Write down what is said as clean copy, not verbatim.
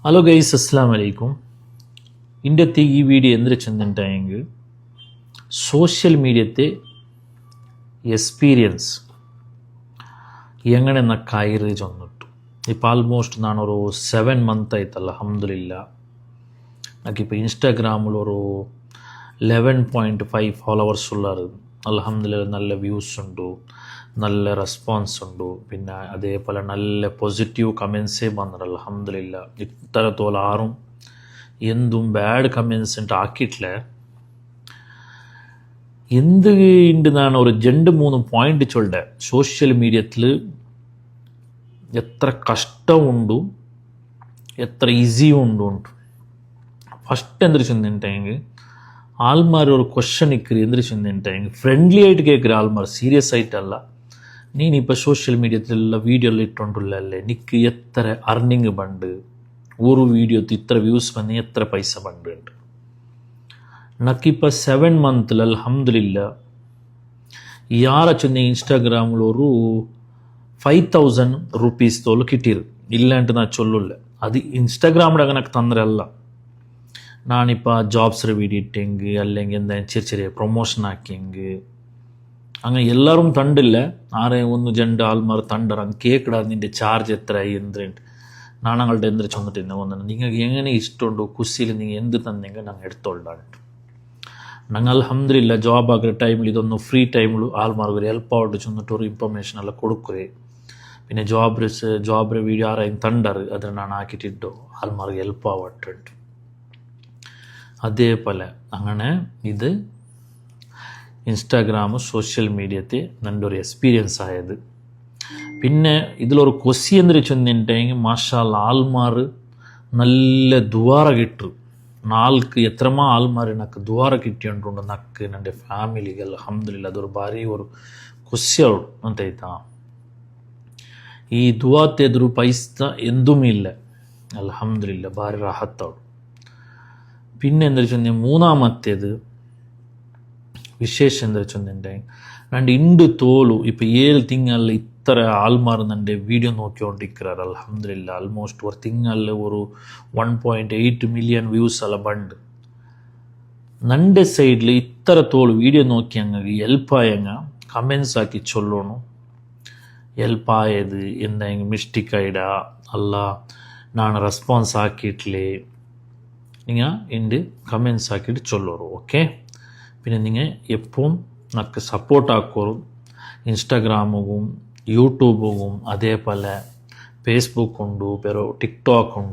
Hello guys, അസ്സലാമു അലൈക്കും. ഇന്നത്തെ ഈ വീഡിയോ എന്തിനു ചെന്നിട്ടായെങ്കിൽ സോഷ്യൽ മീഡിയത്തെ എക്സ്പീരിയൻസ് എങ്ങനെ കയറി ചെന്നിട്ടു. ഇപ്പോൾ ആൾമോസ്റ്റ് നാനൊരു 7 month ആಯ್ತು. അൽഹംദുലില്ലാ. എനിക്കിപ്പോൾ ഇൻസ്റ്റാഗ്രാമിൽ ഒരു 11.5 followers ഉള്ളത്. അൽഹംദുലില്ലാ, നല്ല വ്യൂസ് ഉണ്ട്, നല്ല റെസ്പോൺസ് ഉണ്ട്, പിന്നെ അതേപോലെ നല്ല പോസിറ്റീവ് കമൻസേ വന്നത്. അൽഹംദുലില്ലാ, ഇത്തരത്തോളം ആരും എന്തും ബാഡ് കമൻസ് ആക്കിയിട്ടില്ല. എന്തുകൊണ്ട് ഞാൻ ഒരു 2-3 പോയിന്റ് ചൊല്ലേൻ. സോഷ്യൽ മീഡിയത്തിൽ എത്ര കഷ്ടമുണ്ട്, എത്ര ഈസി ഉണ്ട്. ഫസ്റ്റ് എന്തൊരു ചെന്നിട്ടെങ്കിൽ ആൾമാർ ഒരു ക്വസ്റ്റ്യൻ ഇക്കറി എന്തൊരു ചെന്നിട്ടെങ്കിൽ ഫ്രണ്ട്ലി ആയിട്ട് കേൾക്കുന്ന ആൾമാർ, സീരിയസ് ആയിട്ടല്ല. നീനിപ്പോൾ സോഷ്യൽ മീഡിയത്തിലുള്ള വീഡിയോ ഇട്ടുണ്ടല്ലേ, നിനക്ക് എത്ര അർണിങ് ബണ്ട്, ഒരു വീഡിയോക്ക് ഇത്ര വ്യൂസ് വന്ന് എത്ര പൈസ ബണ്ട്. എനിക്കിപ്പോൾ 7 month അൽഹംദുലില്ലാ ಯಾರ ಚೆನ್ನ ಇನ್ಸ್ಟಾಗ್ರಾಮ್ಲು ഒരു 5,000 rupees തോല് കിട്ടിയത്. ഇല്ലാണ്ട് ഞാൻ ചൊല്ലില്ല. അത് ഇൻസ്റ്റാഗ്രാമിൽ അങ്ങനെ തന്നരല്ല. നാനിപ്പോൾ ജോബ്സ് വീഡിയോ ഇട്ടെങ്കിൽ അല്ലെങ്കിൽ എന്താ ചെറിയ പ്രൊമോഷൻ ആക്കിയെങ്കിൽ അങ്ങനെ എല്ലാവരും തണ്ടില്ല. ആരെ 1-2 ആൾമാർ തണ്ടറങ്ങ് കേൾക്കടാ നിൻ്റെ ചാർജ് എത്ര എന്തുണ്ട്. നാണങ്ങളുടെ എന്തൊരു ചൊന്നിട്ടിരുന്ന ഒന്നും നിങ്ങൾക്ക് എങ്ങനെ ഇഷ്ടമുണ്ടോ ಖುಷಿയിൽ നിങ്ങൾ എന്ത് തന്നെങ്കിൽ ഞങ്ങൾ എടുത്തോണ്ടാണ്ട്. ഞങ്ങൾ അൽഹംദുലില്ലാ ജോബ് ആകുന്ന ടൈമിൽ ഇതൊന്ന് ഫ്രീ ടൈമിൽ ആൾമാർക്ക് ഒരു ഹെൽപ്പ് ആയിട്ട് ചെന്നിട്ട് ഒരു ഇൻഫർമേഷൻ എല്ലാം കൊടുക്കുകയെ. പിന്നെ ജോബ്ರೆ വീഡിയോ ആരെയും തണ്ടറ് അതിന് ഞാൻ ആക്കിയിട്ടിട്ടോ ആൾമാർക്ക് ഹെൽപ്പ് ആവട്ടുണ്ട്. അതേപോലെ അങ്ങനെ ഇത് ഇൻസ്റ്റാഗ്രാം സോഷ്യൽ മീഡിയത്തെ നൻ്റെ ഒരു എക്സ്പീരിയൻസ് ആയത്. പിന്നെ ഇതിലൊരു കൊസി എന്തൊരു ചെന്നിട്ടെങ്കിൽ മാഷാ അല്ലാ ആൾമാർ നല്ല ദ്വാര കിട്ടു. നാൾക്ക് എത്രമാ ആൾമാർ എനിക്ക് ദ്വാര കിട്ടിയുണ്ട്. നക്ക് എൻ്റെ ഫാമിലിಗೆ അൽഹംദുലില്ലാ അതൊരു ಭಾರಿ ഒരു ಖುಷಿಯವರು ಅಂತಾಯ್ತಾ. ಈ ದುವಾತ್ ಎದುರು ಪೈಸಾ ಎಂದೂ ಇಲ್ಲ. അൽഹംദുലില്ലാ ಭಾರಿ ರಾಹತ್ತವರು. പിന്നെ എന്തൊരു ചെന്ന മൂന്നാമത്തേത് വിശേഷം എന്തൊരു ചെന്നിട്ടുണ്ടെങ്കിൽ രണ്ട് ഇണ്ട് തോളു ഇപ്പോൾ 7 തിങ്കളിൽ ഇത്ര ആൾമാർ എൻ്റെ വീഡിയോ നോക്കിക്കൊണ്ടിരിക്കാറ്. അൽഹംദുലില്ലാ ആൾമോസ്റ്റ് ഒരു തിങ്കളിൽ ഒരു 1.8 million വ്യൂസ് എല്ലാം ബണ്ട്. നൻ്റെ സൈഡിൽ ഇത്ര തോളു വീഡിയോ നോക്കി അങ്ങ് ഹെൽപ്പായങ്ങ കമൻസ് ആക്കി ചൊല്ലണു. ഹെൽപ്പായത് എന്തെങ്കിലും മിസ്റ്റേക്ക് ആയിടാ അല്ല ನಾನು റെസ്പോൺസ് ആക്കിയിട്ടില്ലേ നിങ്ങൾ എൻ്റെ കമൻസ് ആക്കിയിട്ട് ചൊല്ലോರು. ഓക്കെ. പിന്നെ നിങ്ങൾ എപ്പോഴും നമുക്ക് സപ്പോർട്ട് ആക്കോറും ഇൻസ്റ്റാഗ്രാമും യൂട്യൂബും അതേപോലെ ഫേസ്ബുക്ക് ഉണ്ട്, ಬೇರೆ ಟಿಕ್ಟಾಕ್ ഉണ്ട്.